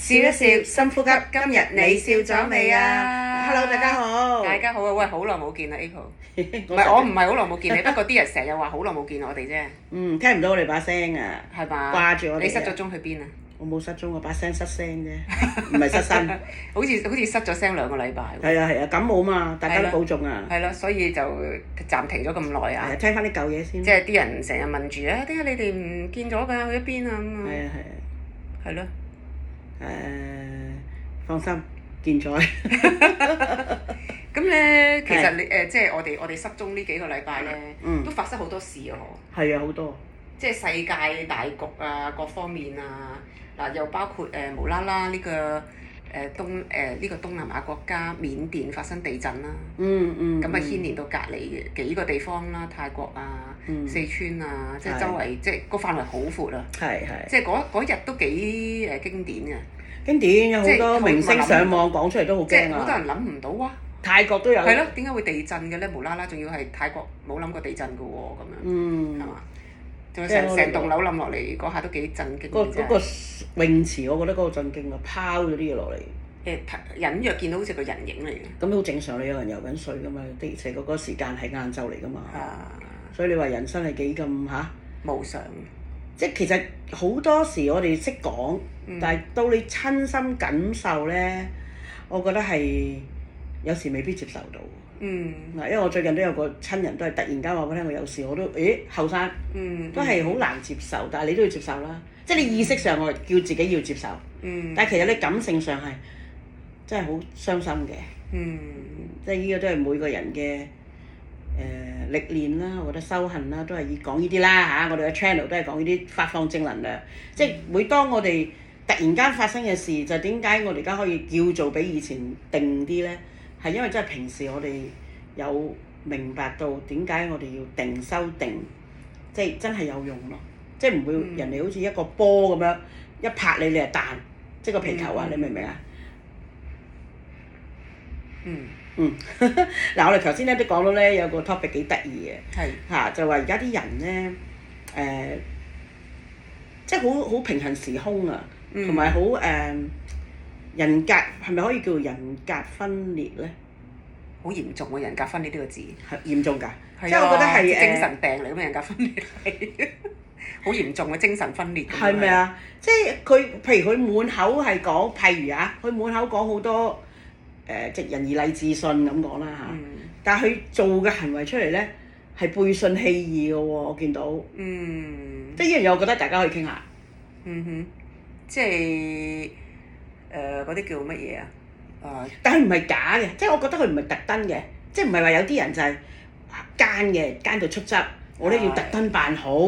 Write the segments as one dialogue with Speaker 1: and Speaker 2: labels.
Speaker 1: 笑一笑，深呼吸。今日你笑咗未啊
Speaker 2: Hello，大家好。
Speaker 1: 大家好啊！喂，好耐冇見啦，Echo。唔係我唔係好耐冇見你，不過啲人成日話好耐冇見我哋啫。
Speaker 2: 聽唔到我哋把聲啊，
Speaker 1: 係嘛？
Speaker 2: 掛住我哋啊。
Speaker 1: 你失咗蹤去邊啊？
Speaker 2: 我冇失蹤，我把聲失聲啫，唔係失身。
Speaker 1: 好似失咗聲2個禮拜。
Speaker 2: 係啊，感冒嘛，大家都保重啊。
Speaker 1: 係咯，所以就暫停咗咁耐啊。
Speaker 2: 聽翻啲舊嘢先。
Speaker 1: 即係啲人成日問住啊，點解你哋唔見咗㗎？去咗邊啊？咁啊。
Speaker 2: 係啊。
Speaker 1: 係咯。
Speaker 2: 放心，健在。
Speaker 1: 咁咧，其實你即係我哋失蹤呢幾個禮拜咧，都發生好多事啊！
Speaker 2: 係啊，好多。
Speaker 1: 即係世界大局啊，各方面啊，嗱又包括無啦啦呢個呢個東南亞國家緬甸發生地震啦，咁啊牽連到隔離幾個地方啦，泰國啊、四川啊，即係周圍即係個範圍好闊啊，即係嗰日都幾經典嘅。
Speaker 2: 經典有好多明星上網講出嚟都好驚啊！
Speaker 1: 即係好多人諗唔到哇！
Speaker 2: 泰國都有。係
Speaker 1: 咯，點解會地震嘅咧？無啦啦，仲要係泰國冇諗過地震嘅喎，咁樣係嘛？仲有成棟樓冧落嚟嗰下都幾震驚。
Speaker 2: 嗰個泳池，我覺得嗰個震驚啊！拋咗啲嘢落嚟。
Speaker 1: 隱約見到好似個人影嚟嘅。
Speaker 2: 咁好正常，你有人游緊水噶嘛？成個嗰個時間係晏晝嚟噶嘛？所以你話人生係幾咁嚇？
Speaker 1: 無常。
Speaker 2: 即係其實好多時我哋識講，但係到你親身感受咧，我覺得係有時未必接受到。因為我最近都有個親人都係突然間話俾我聽，我有事我都後生，都係好難接受，但係你都要接受啦。即係你意識上我叫自己要接受，但係其實你感性上係真係好傷心嘅。即係呢個都係每個人嘅。歷練啦，我覺得修行啦，都係要講呢啲啦嚇。我哋嘅 channel 都係講呢啲發放正能量。即係每當我哋突然間發生嘅事，就點解我哋而家可以叫做比以前定啲咧？係因為真係平時我哋有明白到點解我哋要定修定，即係真係有用咯。即係唔會人哋好似一個波咁樣一拍你就彈，即係個皮球啊！你明唔明啊？嗱，我哋頭先咧都講到咧有個 topic 幾得意嘅，就話而家啲人咧即係好平行時空啊，同埋好人格係咪可以叫做人格分裂咧？
Speaker 1: 好嚴重喎！人格分裂呢個字
Speaker 2: 係嚴重㗎，即係我覺得係
Speaker 1: 精神病嚟㗎嘛！人格分裂係好嚴重嘅精神分裂。
Speaker 2: 係咪啊？即係佢譬如佢滿口係講，譬如啊，佢滿口講好多。即仁義禮智信咁講啦嚇，但係佢做嘅行為出嚟咧係背信棄義嘅喎，我見到。即係呢樣嘢，我覺得大家可以傾下。
Speaker 1: 即係嗰啲叫乜嘢啊？
Speaker 2: 但係唔係假嘅，即係我覺得佢唔係特登嘅，即係唔係話有啲人就係奸嘅，奸到出汁，我咧要特登扮好，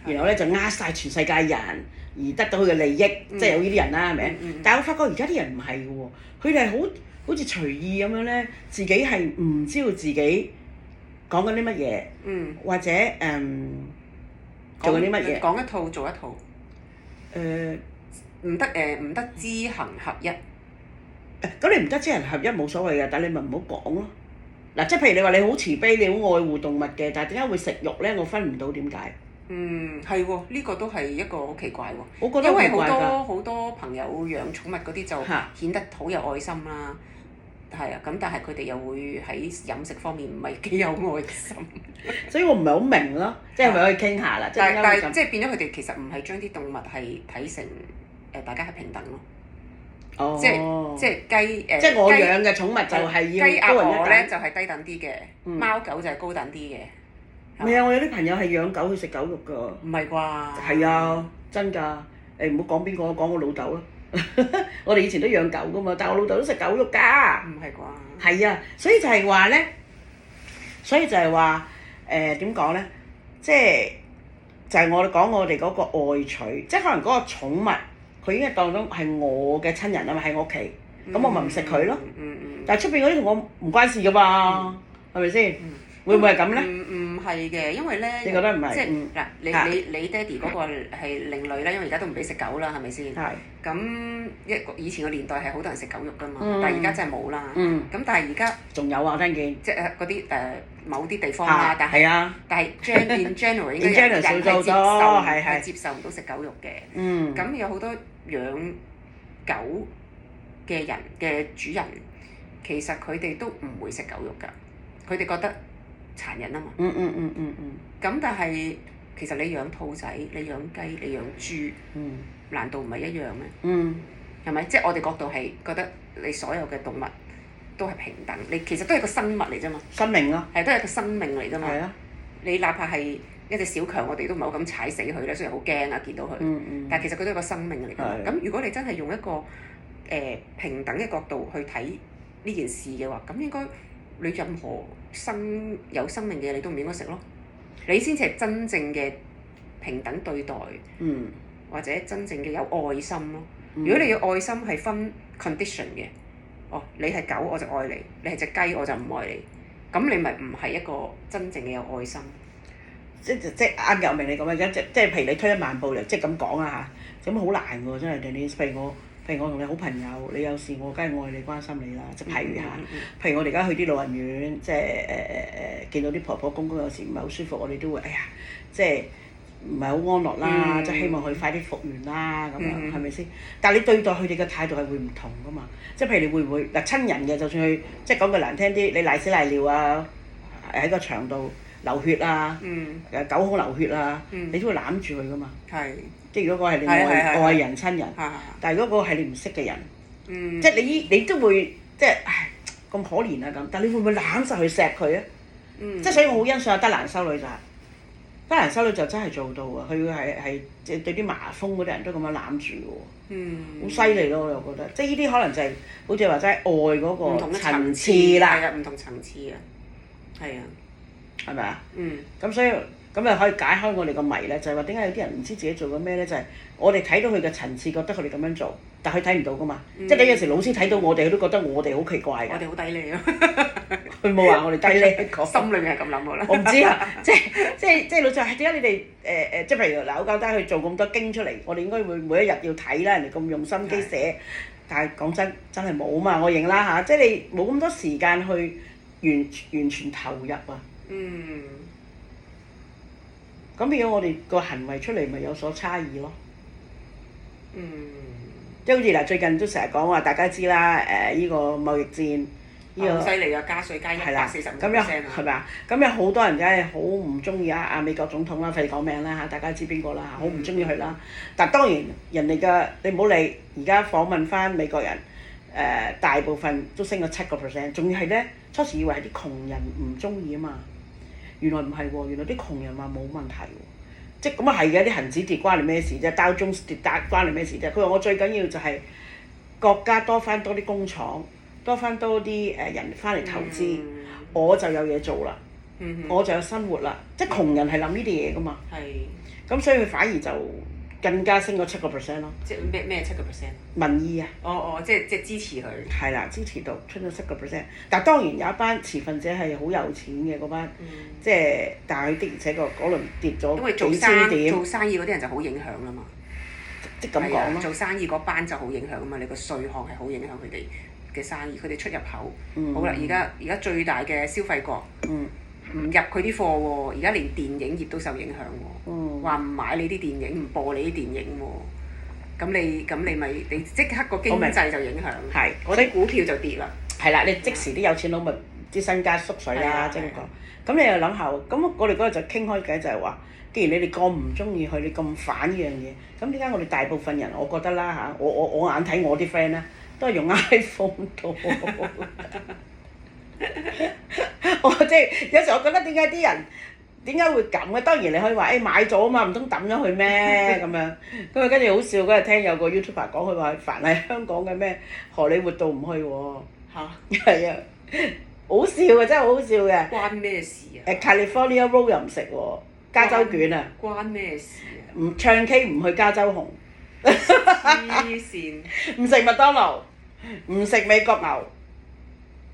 Speaker 2: 然後咧就呃晒全世界人而得到佢嘅利益，即係有呢啲人啦，係咪？但係我發覺而家啲人唔係嘅喎，佢哋係好似隨意咁樣咧，自己係唔知道自己講緊啲乜嘢，或者做緊啲乜嘢。
Speaker 1: 講一套做一套。唔得知行合一。
Speaker 2: 咁你唔得知行合一冇所謂嘅，但係你咪唔好講咯。嗱，即係譬如你話你好慈悲，你好愛護動物嘅，但係點解會食肉咧？我分唔到點解。
Speaker 1: 係喎，呢個都係一個好奇怪喎。
Speaker 2: 我覺得
Speaker 1: 因為好多朋友養寵物嗰啲就顯得好有愛心啦。係啊，咁但係佢哋又會喺飲食方面唔係幾有愛心，
Speaker 2: 所以我唔係好明咯，即係咪可以傾下啦？
Speaker 1: 但係即係變咗佢哋其實唔係將啲動物係睇成大家係平等咯。即係雞
Speaker 2: 即係我養嘅寵物就係要
Speaker 1: 雞
Speaker 2: 高人一等。
Speaker 1: 鴨鵝咧就係低等啲嘅，貓狗就係高等啲嘅。
Speaker 2: 唔係啊！我有啲朋友係養狗去食狗肉㗎。
Speaker 1: 唔係啩？
Speaker 2: 係啊，真㗎！唔好講邊個，講我老豆啦。我哋以前都養狗㗎嘛，但係我老豆都食狗肉㗎。
Speaker 1: 唔係啩？
Speaker 2: 係啊，所以就係話咧，點講咧？即係就係我哋講我哋嗰個愛取，即係可能嗰個寵物佢已經當咗係我嘅親人啊嘛，喺我屋企，咁我咪唔食佢咯。但係出邊嗰啲同我唔關事㗎嘛，係咪先？會唔會係咁咧？
Speaker 1: 唔係嘅，因為咧，
Speaker 2: 你覺得唔係？
Speaker 1: 即係嗱，你爹哋嗰個係另類啦，因為而家都唔俾食狗啦，係咪先？係。咁以前個年代係好多人食狗肉㗎嘛，但係而家真係冇啦。咁但係而家
Speaker 2: 仲有啊，我聽見。
Speaker 1: 即係嗰啲某啲地方啦，但係in general 應該人係接受唔到食狗肉嘅。咁有好多養狗嘅人嘅主人，其實佢哋都唔會食狗肉㗎，佢哋覺得殘忍啊嘛。咁但係其實你養兔仔、你養雞、你養豬，難道唔係一樣咩？係咪？即係我哋角度係覺得你所有嘅動物都係平等，你其實都係個生物嚟啫嘛。
Speaker 2: 生命咯。
Speaker 1: 係都係個生命嚟啫嘛。
Speaker 2: 係啊。
Speaker 1: 你哪怕係一隻小強，我哋都唔係好敢踩死佢咧，雖然好驚啊見到佢。但係其實佢都係個生命嚟㗎嘛。咁如果你真係用一個平等嘅角度去睇呢件事嘅話，咁應該你任何有生命嘅嘢你都唔應該食咯。你先至係真正嘅平等對待，或者真正嘅有愛心咯。如果你嘅愛心係分 condition 嘅，你係狗我就愛你，你係隻雞我就唔愛你，咁你咪唔係一個真正嘅有愛心。
Speaker 2: 即啱嘅，我明你講嘅，即係譬如你推一萬步嚟，即係咁講啊嚇，咁好難喎，真係你譬如我同你好朋友，你有事我梗係愛你關心你啦，即係譬如嚇，譬如我哋而家去啲老人院，即係見到啲婆婆公公有時唔係好舒服，我哋都會即係唔係好安樂啦，即係希望佢快啲復原啦，咁樣係咪先？但係你對待佢哋嘅態度係會唔同噶嘛？即係譬如你會唔會嗱親人嘅，就算佢即係講句難聽啲，你瀨屎瀨尿啊，喺個牆度流血啊，狗好流血啊，你都會攬住佢噶嘛？即係如果嗰個係你愛人親人，但係如果嗰個係你唔識嘅人，即係你都會即係咁可憐啊咁，但係你會唔會攬實去錫佢啊？即係所以我好欣賞阿德蘭修女就係。德蘭修女就真係做到啊！佢係即係對啲麻風嗰啲人都咁樣攬住喎，好犀利咯！我又覺得，即係呢啲可能就係好似話齋愛嗰個層次啦，
Speaker 1: 係啊，唔同層次啊，係啊，
Speaker 2: 係咪啊？咁所以咁又可以解開我哋個謎咧，就係話點解有啲人唔知自己做緊咩咧？就係我哋睇到佢嘅層次，覺得佢哋咁樣做，但佢睇唔到噶嘛。即係有時老師睇到我哋，佢都覺得我哋好奇怪㗎。
Speaker 1: 我哋好低利啊！
Speaker 2: 佢冇話我哋低利，
Speaker 1: 心裏面係咁諗㗎啦。
Speaker 2: 我唔知啊，即係老師話點解你哋即係譬如嗱好簡單去做咁多經出嚟，我哋應該會每一日要睇啦，人哋咁用心機寫，但係講真係冇嘛，我認啦嚇，即係你冇咁多時間去完全投入啊。咁變咗我哋個行為出嚟咪有所差異咯。即係好似嗱，最近都成日講話，大家知啦，呢個貿易戰。
Speaker 1: 好犀利啊！加稅加145%啊！
Speaker 2: 係咪啊？咁有好多人梗係好唔中意美國總統啦，費事講名啦嚇，大家知邊個啦嚇，好唔中意佢啦。但當然人哋嘅你唔好理，而家訪問翻美國人，大部分都升咗7%，仲要係咧初時以為係啲窮人唔中意啊嘛，原來唔係喎，原來啲窮人話冇問題喎，即係咁啊係嘅，啲恆指跌關你咩事啫？Dow Jones跌關你咩事啫？佢話我最緊要就係國家多啲工廠。多啲人翻嚟投資，我就有嘢做啦，我就有生活啦。即係窮人係諗呢啲嘢噶嘛。咁所以佢反而就更加升咗7%咯。
Speaker 1: 即係咩7%？
Speaker 2: 民意啊。
Speaker 1: 即係支持佢。係
Speaker 2: 啦，支持度出咗7%。但係當然有一班持份者係好有錢嘅嗰班，即係但係佢的而且確嗰輪跌咗幾千點。
Speaker 1: 做生意嗰啲人就好影響啦嘛。
Speaker 2: 即係咁講咯。
Speaker 1: 做生意嗰班就好影響啊嘛，你個稅項係好影響佢哋嘅生意，佢哋出入口。好啦，而家最大嘅消費國，唔入佢啲貨喎，而家連電影業都受影響喎，話唔買你啲電影，唔播你啲電影喎，咁你咪即刻個經濟就影響，
Speaker 2: 係，
Speaker 1: 我啲股票就跌啦。
Speaker 2: 係啦，你即時啲有錢佬咪啲身家縮水啦，即係咁講。咁你又諗下喎，咁我哋嗰日就傾開偈就係話，既然你哋咁唔中意佢，你咁反呢樣嘢，咁點解我哋大部分人，我覺得啦嚇，我眼睇我啲 friend 咧。都係用 iPhone 多，我即係有時我覺得點解會咁嘅？當然你可以話買咗啊嘛，唔通抌咗佢咩咁樣？咁啊跟住好笑嗰日聽有個 YouTuber 講，佢話凡係香港嘅咩荷里活道唔去喎。係啊，好笑嘅，真係好笑嘅。
Speaker 1: 關咩事啊
Speaker 2: ？California Roll 又唔食喎，加州卷啊。
Speaker 1: 關咩事啊？
Speaker 2: 唔唱 K 唔去加州紅。
Speaker 1: 黐線！
Speaker 2: 唔食麥當勞，唔食美國牛，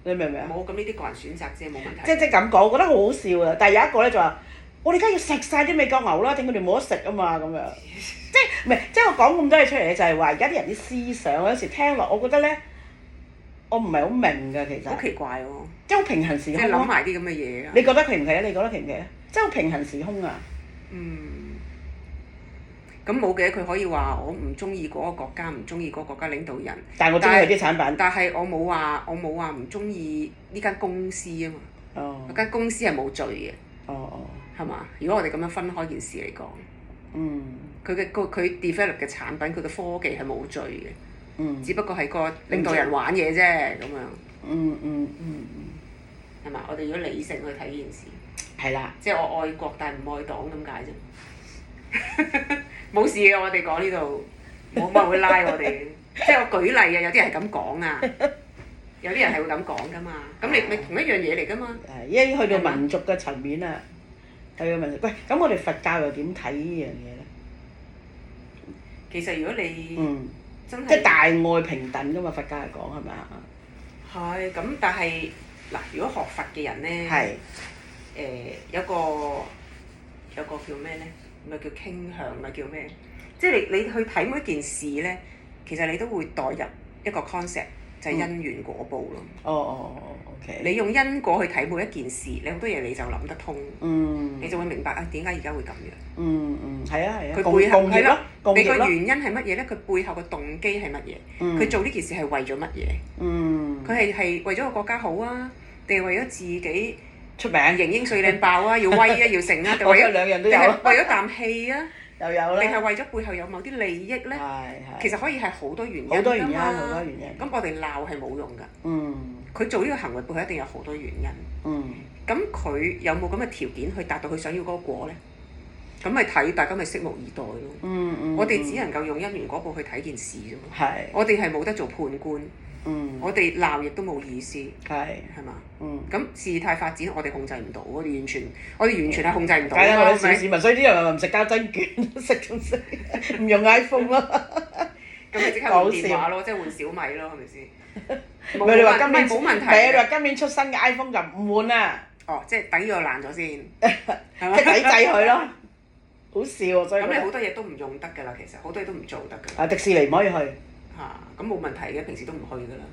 Speaker 2: 你明唔明啊？
Speaker 1: 冇，咁呢啲個人選擇啫，冇問題。
Speaker 2: 即係咁講，我覺得好好笑啊！但係有一個咧就話：我哋而家要食晒啲美國牛啦，等佢哋冇得食啊嘛咁樣。即係唔係？即係我講咁多嘢出嚟咧，就係話而家啲人啲思想，有時聽落，我覺得咧，我唔係好明㗎，其實。
Speaker 1: 好奇怪喎！
Speaker 2: 即係好平衡時空。即係
Speaker 1: 諗埋啲咁嘅嘢啊！
Speaker 2: 你覺得奇唔奇啊？你覺得奇唔奇啊？即係好平衡時空啊！
Speaker 1: 咁冇嘅，佢可以話我唔中意嗰個國家，唔中意嗰個國家領導人。
Speaker 2: 但係我中意佢啲產品。
Speaker 1: 但係我冇話唔中意呢間公司啊嘛。
Speaker 2: 哦。
Speaker 1: 嗰間公司係冇罪嘅。
Speaker 2: 哦。
Speaker 1: 係嘛？如果我哋咁樣分開件事嚟講。
Speaker 2: 嗯。佢
Speaker 1: develop 嘅產品，佢嘅科技係冇罪嘅。
Speaker 2: 嗯。
Speaker 1: 只不過係個領導人玩嘢啫，咁樣。係嘛？我哋如果理性去睇件事。
Speaker 2: 係啦。
Speaker 1: 即係我愛國，但係唔愛黨咁解啫。冇事嘅，我哋講呢度冇乜人會拉我哋。即係我舉例啊，有啲人係咁講啊，有啲人係會咁講噶嘛。咁你同一樣嘢嚟噶嘛。
Speaker 2: 已經去到民族嘅層面啦，去到民族。喂，咁我哋佛教又點睇呢樣嘢咧？
Speaker 1: 其實如果你真係
Speaker 2: 即係大愛平等噶嘛，佛教嚟講係咪啊？係。
Speaker 1: 咁但係嗱，如果學佛嘅人咧，有個叫咩咧？唔係叫傾向，唔係叫咩？即係你去睇每一件事咧，其實你都會代入一個 concept，就係因緣果報咯。OK。你用因果去睇每一件事，你好多嘢你就諗得通。你就會明白啊，點解而家會咁樣？係啊。佢背後係咯，你個原因係乜嘢咧？佢背後個動機係乜嘢？佢做呢件事係為咗乜嘢？佢係為咗個國家好啊，定係為咗自己出名、型英帥靚爆啊，要威啊，要成啊，定係兩樣都有，定係為咗啖氣啊？又有啦。定係為咗背後有某啲利益咧？其實可以係好多原因㗎嘛。好多原因。咁我哋鬧係冇用㗎。佢做呢個行為背後一定有好多原因。咁佢有冇咁嘅條件去達到佢想要嗰個果咧？咁咪睇大家咪拭目以待咯。我哋只能夠用因緣果報去睇件事啫嘛。我哋係冇得做判官。我哋鬧亦都冇意思。係嘛？咁事態發展我哋控制唔到，我哋完全係控制唔到。梗係我哋小市民，所以啲人唔食膠真卷，食仲食，唔用 iPhone 咯。咁咪即刻換電話咯，即係換小米咯，係咪先？你話今年冇問題。你話今年出新嘅 iPhone 就唔換啦。即係等呢個爛咗先，係嘛？即係抵制佢咯。好笑喎！所以咁你好多嘢都唔用得㗎啦，其實好多嘢都唔做得㗎。迪士尼唔可以去。咁冇問題嘅，平時都唔去㗎啦。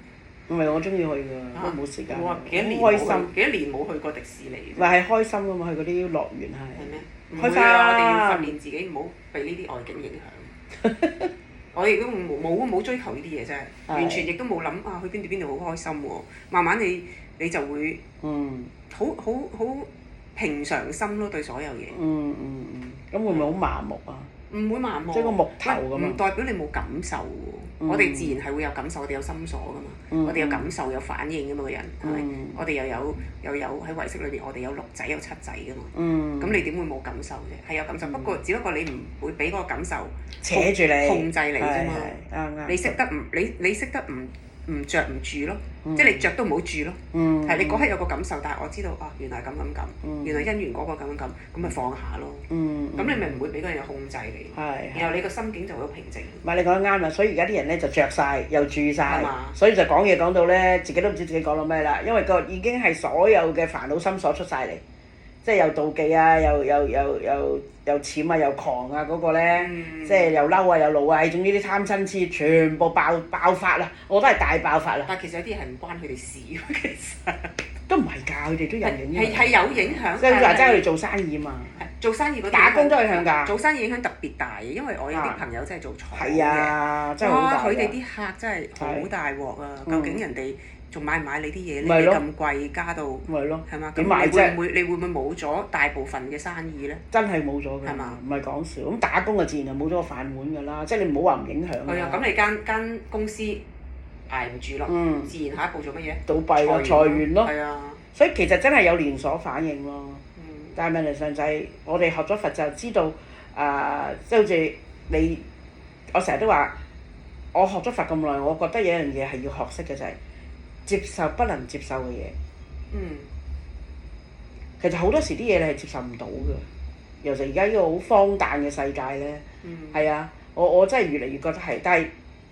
Speaker 1: 唔係我中意去㗎，都冇時間。我話幾多年冇去過迪士尼。咪係開心㗎嘛，去嗰啲樂園係。係咩？開心啊！我哋要訓練自己，唔好被呢啲外境影響。我亦都冇追求呢啲嘢真係，完全亦都冇諗去邊度好開心喎。慢慢你就會好平常心咯，對所有嘢。咁會唔會好麻木啊？唔會麻木。即係個木頭咁啊！唔代表你冇感受喎。我哋自然係會有感受，我哋有心所噶嘛。我哋有感受有反應噶嘛，個人係咪？我哋又有喺唯識裏邊，我哋有六仔有七仔噶嘛。咁你點會冇感受啫？係有感受，只不過你唔會俾嗰個感受扯住你控制你啫嘛。啱。你識得唔着唔住咯，即係你着都唔好住咯。係你嗰刻有個感受，但係我知道原來咁，原來因緣嗰個咁，咁咪放下咯。咁你咪唔會俾嗰樣嘢控制你。然後你個心境就會好平靜。唔係你講得啱啦，所以而家啲人咧就着晒又住晒，所以就講嘢講到咧自己都唔知自己講到咩啦，因為個已經係所有嘅煩惱心所出晒嚟，即係又妒忌啊，又淺啊，又狂啊嗰個咧，即係又嬲啊，又怒啊，總之啲貪嗔痴全部爆發啦！我覺得係大爆發啦。但係其實有啲嘢係唔關佢哋事喎，其實都唔係㗎，佢哋都有影響。係有影響。即係話佢哋做生意嘛。做生意嗰啲打工都影響㗎。做生意影響特別大嘅，因為我有啲朋友真係做廠嘅。係啊，真係好大。佢哋啲客真係好大鑊啊！究竟人哋仲買唔買你啲嘢咧？你咁貴加到，係嘛？點買啫？你會唔會冇咗大部分嘅生意咧？真係冇咗㗎，係嘛？唔係講笑。咁打工就自然係冇咗個飯碗㗎啦。即係你唔好話唔影響。係啊，咁你間公司捱唔住咯，自然下一步做乜嘢？倒閉咯，裁員咯。係啊。所以其實真係有連鎖反應咯。但係問題上就係我哋學咗佛就知道，即係好似你，我成日都話，我學咗佛咁耐，我覺得有一樣嘢係要學識嘅就係接受不能接受嘅嘢。其實好多時啲嘢你係接受唔到嘅，尤其而家呢個好荒誕嘅世界咧。係啊，我真係越嚟越覺得係，但係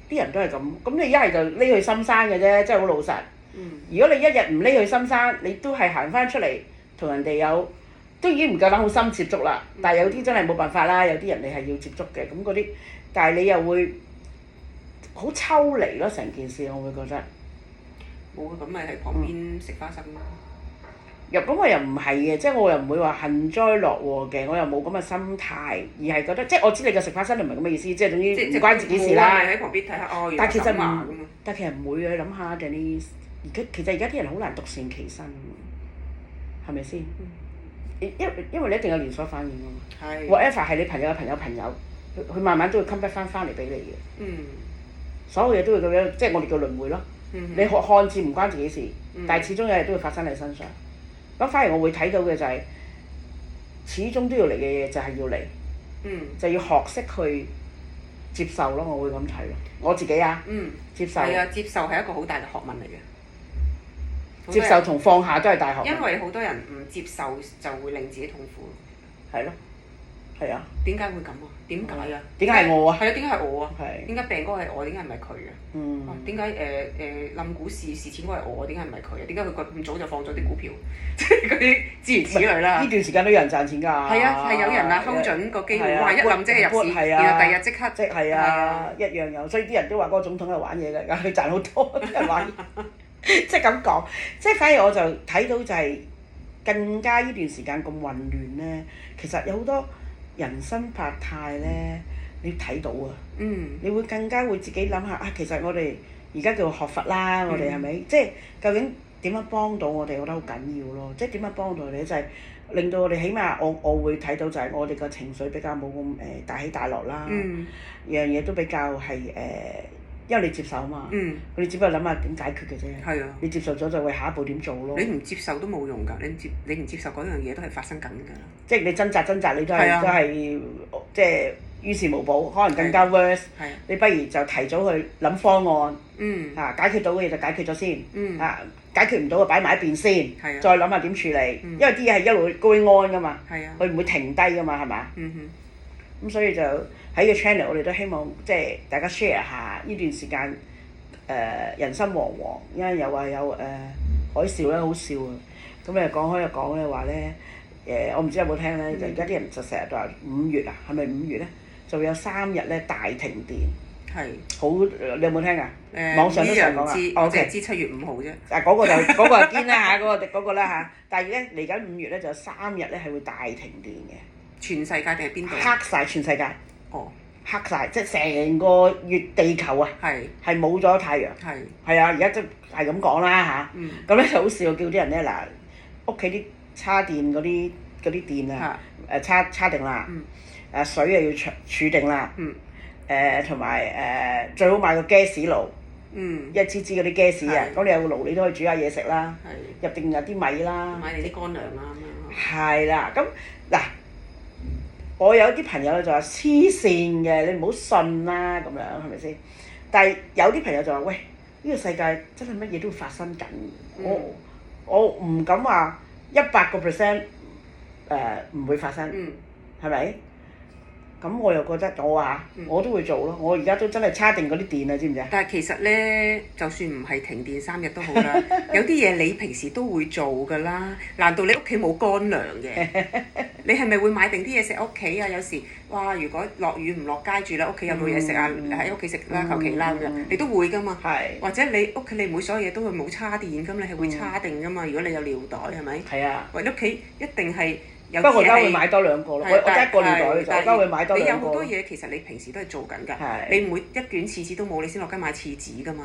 Speaker 1: 啲人都係咁。咁你一係就匿去深山嘅啫，真係好老實。如果你一日唔匿去深山，你都係行翻出嚟同人哋都已經唔夠膽好深接觸啦。但係有啲真係冇辦法啦，有啲人你係要接觸嘅，咁嗰啲，但係你又會好抽離咯，成件事我會覺得。冇啊，咁咪喺旁邊食花生咯。
Speaker 2: 咁我又唔係嘅，即係我又唔會話幸災樂禍嘅，我又冇咁嘅心態，而係覺得即係我知你嘅食花生唔係咁嘅意思，即係總之唔關自己事啦。
Speaker 1: 喺旁邊睇下哦，
Speaker 2: 但係其實
Speaker 1: 咁啊
Speaker 2: 但係其實唔會嘅，你諗下Denise，其實而家啲人好難獨善其身，係咪先？因為你一定有連鎖反應㗎嘛。
Speaker 1: 係。
Speaker 2: whatever 係你朋友嘅朋友，佢慢慢都會 come back 翻嚟俾你嘅。所有嘢都會咁樣，即係我哋叫輪迴咯。你看似唔關自己事，但係始終有嘢都會發生喺你身上。咁反而我會睇到嘅就係、始終都要嚟嘅嘢就係要嚟，就要學識去接受咯。我會咁睇咯，我自己啊，接受。
Speaker 1: 係啊，接受係一個好大嘅學問嚟嘅。
Speaker 2: 接受同放下都係大學問。
Speaker 1: 因為好多人唔接受就會令自己痛苦。
Speaker 2: 係咯，係啊。
Speaker 1: 點解會咁啊？點解啊？
Speaker 2: 點解係我啊？
Speaker 1: 係啊，點解係我啊？
Speaker 2: 係。
Speaker 1: 點解病嗰個係我？點解唔係佢啊？點解冧股市蝕錢嗰個係我？點解唔係佢啊？點解佢咁早就放咗啲股票？即係嗰啲諸如此類啦。
Speaker 2: 呢段時間都有人賺錢㗎。
Speaker 1: 係啊，係有人啊睺準個機會，哇！一冧即係入市，然後第二日即刻。
Speaker 2: 係啊，一樣有，所以啲人都話嗰個總統係玩嘢㗎，佢賺好多，啲人玩。即係咁講，即係反而我就睇到就係更加呢段時間咁混亂咧，其實有好多人生百態咧，你睇到啊，你會更加會自己諗下啊，其實我哋而家叫學佛啦，我哋係咪？即係究竟點樣幫到我哋？我覺得好緊要咯，即係點樣幫到你就係令到我哋起碼我會睇到就係我哋個情緒比較冇咁大起大落啦，樣嘢都比較係因為你接受啊嘛，你只不過諗下點解決嘅啫。係啊。你接受咗就會下一步點做咯。
Speaker 1: 你唔接受都冇用㗎，你唔接受嗰樣嘢都係發生緊㗎。
Speaker 2: 即係你掙扎，你都係即係於事無補，可能更加 worse。係。你不如就提早去諗方案。解決到嘅嘢就解決咗先。解決唔到就擺埋一邊先。再諗下點處理。因為啲嘢係一路 going on 㗎嘛。佢唔會停低㗎嘛，係嘛？咁所以就喺個 channel，我哋都希望即係大家 share 下呢段時間人生惶惶，因為又話有海嘯咧，好笑啊！咁你講開又講咧話咧我唔知有冇聽咧，就而家啲人就成日都話5月啊，係咪5月咧就會有3日咧大停電。係。好，你有冇聽啊？網上都成講啊。
Speaker 1: 我淨係知7月5號啫。
Speaker 2: 嗰個就堅啦嚇，嗰個啦嚇。但係咧嚟緊5月咧就有3日咧係會大停電嘅。
Speaker 1: 全世界定係邊度？
Speaker 2: 黑晒全世界。
Speaker 1: 哦。
Speaker 2: 黑晒，即係成個月地球啊，係冇咗太陽。係啊，而家即係咁講啦嚇。咁咧就好笑，叫啲人咧嗱，屋企啲叉電嗰啲電啊，叉定啦。水又要儲定啦。同埋最好買個 gas 爐。一支支嗰啲 gas 啊，咁你有個爐，你都可以煮下嘢食啦。入定有啲米啦。
Speaker 1: 買你啲乾糧啦咁樣。
Speaker 2: 係啦，咁嗱。我有啲朋友咧就話黐線嘅，你唔好信啦咁樣，係咪先？但係有啲朋友就話：喂，呢個世界真係乜嘢都會發生緊。我唔敢話100%唔會發生，係咪？咁我又覺得我都會做咯。我而家都真係叉定嗰啲電啊，知唔知啊？
Speaker 1: 但係其實咧，就算唔係停電3日都好啦，有啲嘢你平時都會做㗎啦。難道你屋企冇乾糧嘅？你係咪會買定啲嘢食屋企啊？有時哇，如果落雨唔落街住啦，屋企有冇嘢食啊？喺屋企食啦，求其啦咁樣，你都會㗎嘛。或者你屋企你唔會所有嘢都會冇叉電㗎嘛，你係會叉定㗎嘛。如果你有尿袋係咪？係啊。或者屋企一定係。不過我而家會買多2個咯，我1個尿袋嘅啫，我而家會買多2個。你有好多嘢其實你平時都係做緊㗎，你唔會一卷廁紙都冇，你先落街買廁紙㗎嘛，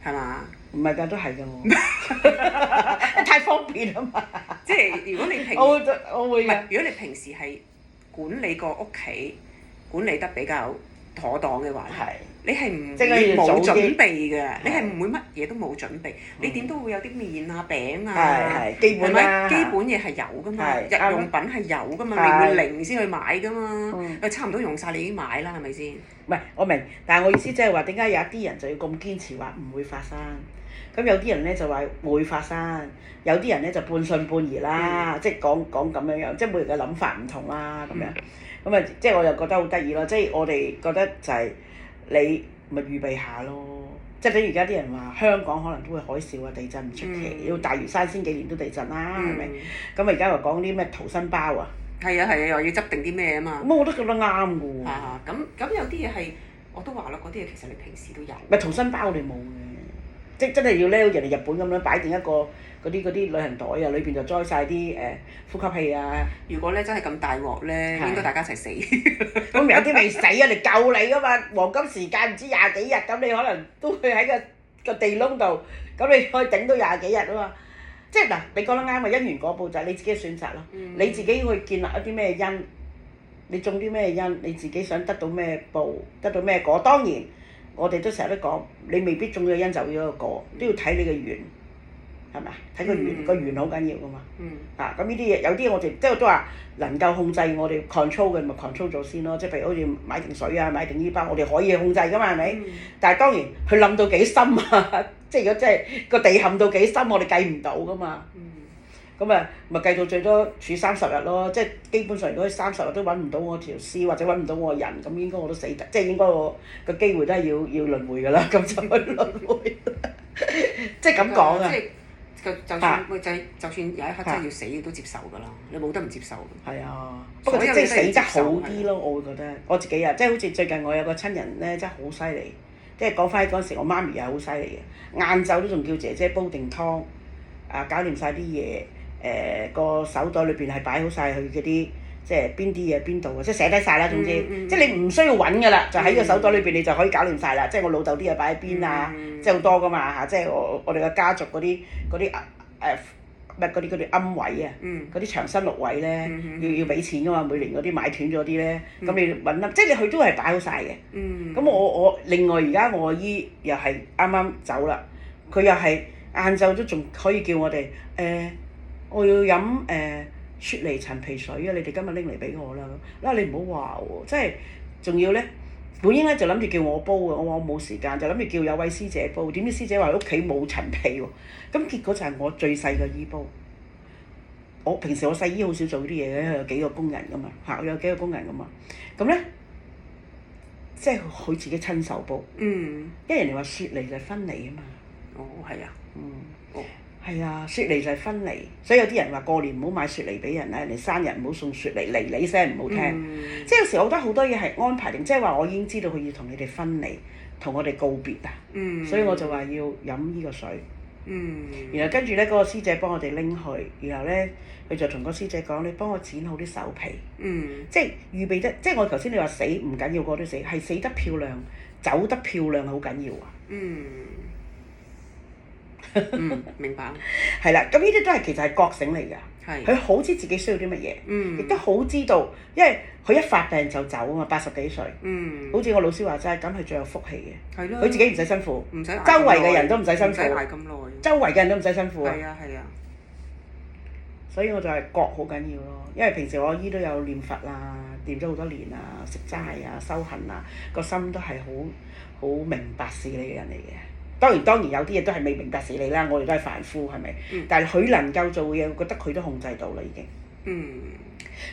Speaker 1: 係嘛？唔係㗎，都係㗎我。太方便啊嘛！即係如果你平時我會嘅。如果你平時係管理個屋企管理得比較妥當嘅話，你係唔會冇準備嘅，你係唔會乜嘢都冇準備，你點都會有啲麵啊餅啊，係咪？基本嘢係有噶嘛，日用品係有噶嘛，你會零先去買噶嘛，差唔多用晒你已經買啦，係咪先？唔係，我明，但係我意思即係話點解有一啲人就要咁堅持話唔會發生？咁有啲人咧就話會發生，有啲人咧就半信半疑啦，即係講咁樣，即係每人嘅諗法唔同啦咁樣。咁啊，即係我又覺得好得意咯，即係我哋覺得就係你咪預備下咯，即係等於而家啲人話香港可能都會海嘯啊、地震唔出奇，要大嶼山先幾年都地震啦，係咪？咁啊而家又講啲咩逃生包啊？係啊，又要執定啲咩啊嘛？咁我都覺得啱嘅喎。咁有啲嘢係我都話啦，嗰啲嘢其實你平時都有。咪逃生包我哋冇嘅。
Speaker 2: 即真係要咧，好似人哋日本咁樣擺定一個嗰啲旅行袋啊，裏邊就裝晒啲呼吸器啊。
Speaker 1: 如果咧真係咁大鑊咧，應該大家一齊死。
Speaker 2: 咁有啲未死啊，嚟救你噶嘛！黃金時間唔知廿幾日，咁你可能都會喺個地窿度，咁你可以頂到廿幾日啊嘛。即係嗱，你講得啱啊！因緣果報就係你自己嘅選擇咯。你自己去建立一啲咩因，你種啲咩因，你自己想得到咩報，得到咩果。當然，我哋都成日都講，你未必種咗因就要個果，都要睇你嘅緣，係咪啊？睇個緣，個緣好緊要噶嘛。咁呢啲嘢有啲我哋即係都話能夠控制我哋 control 嘅，咪 control 咗先咯。即係譬如好似買定水啊，買定呢包，我哋可以控制噶嘛，係咪？但係當然佢冧到幾深啊！即係如果真係個地陷到幾深，我哋計唔到噶嘛。咁咪計到最多處30日咯。即係基本上如果30日都揾唔到我條屍或者揾唔到我人，咁應該我都死得。即係應該我個機會都係要輪迴㗎啦。咁就去輪迴。即係咁講啊！
Speaker 1: 就算有一刻真係要死，你都接受㗎啦。你冇得唔接受。
Speaker 2: 係啊，不過即係死得好啲咯，我會覺得我自己啊，即係好似最近我有個親人咧，真係好犀利。即係講翻嗰陣時，我媽咪又係好犀利嘅，晏晝都仲叫姐姐煲定湯，搞掂晒啲嘢，個手袋裏邊係擺好晒佢嗰啲，即係邊啲嘢邊度啊，即係寫低晒啦，總之，即係你唔需要揾㗎啦，就喺個手袋裏邊你就可以搞掂晒啦。即係我老豆啲嘢擺喺邊啊，即係好多㗎嘛嚇，即係我哋嘅家族嗰啲嗰啲龕位啊，嗰啲長生祿位咧，要俾錢㗎嘛，每年嗰啲買斷咗啲咧，咁你揾啦，即係佢都係擺好晒嘅。咁我另外而家我阿姨又係啱啱走啦，佢又係晏晝都仲可以叫我哋我要飲雪梨陳皮水啊！你哋今日拎嚟俾我啦。你唔好話喎，即係仲要咧。本應咧就諗住叫我煲嘅，我話我冇時間，就諗住叫有位師姐煲。點知師姐話屋企冇陳皮喎，咁結果就係我最細個姨煲。我平時我細姨好少做啲嘢嘅，有幾個工人噶嘛嚇，有幾個工人噶嘛。咁咧，即係佢自己親手煲。因為人哋話雪梨就係分離啊嘛。
Speaker 1: 哦，係啊。
Speaker 2: 係啊，雪梨就係分離，所以有啲人話過年唔好買雪梨俾人啦，人哋生日唔好送雪梨，嚟聲唔好聽。即係有時我覺得好多嘢係安排定，即係話我已經知道佢要同你哋分離，同我哋告別啊。所以我就話要飲呢個水。然後跟住咧，嗰個師姐幫我哋拎去，然後咧佢就同個師姐講：你幫我剪好啲手皮。即係預備得，即係我頭先你話死唔緊要，個都死，係死得漂亮，走得漂亮好緊要啊。
Speaker 1: 明白。
Speaker 2: 係啦，咁呢啲都係其實係覺醒嚟㗎。佢好知自己需要啲乜嘢，亦都好知道，因為佢一發病就走啊嘛，80幾歲。好似我老師話齋，咁係最有福氣嘅。係咯。佢自己唔使辛苦，周圍嘅人都唔使辛苦。唔使捱咁耐。周圍嘅人都唔使辛苦啊。係啊。所以我就係覺好緊要咯，因為平時我姨都有念佛啊，念咗好多年啊，食齋啊，修行啊，個心都係好明白事理嘅人嚟嘅。當然有啲嘢都係未明白事理啦，我哋都係凡夫係咪？但係佢能夠做嘅嘢，我覺得佢都控制到啦已經。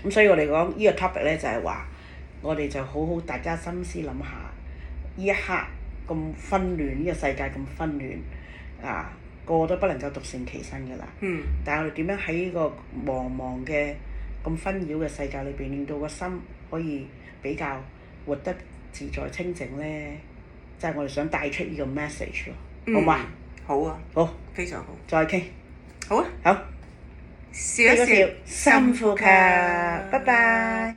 Speaker 2: 咁所以我哋講呢個 topic 咧，就係話，我哋就好好大家心思諗下，呢一刻咁紛亂，呢個世界咁紛亂啊，個個都不能夠獨善其身㗎啦。但係我哋點樣喺呢個茫茫嘅咁紛擾嘅世界裏邊，令到個心可以比較活得自在清靜咧？就係我哋想帶出呢個 message 咯，好嘛？
Speaker 1: 好啊，
Speaker 2: 好，
Speaker 1: 非常好。
Speaker 2: 再傾。
Speaker 1: 好啊。
Speaker 2: 好。
Speaker 1: 笑一笑，
Speaker 2: 深呼吸，拜拜。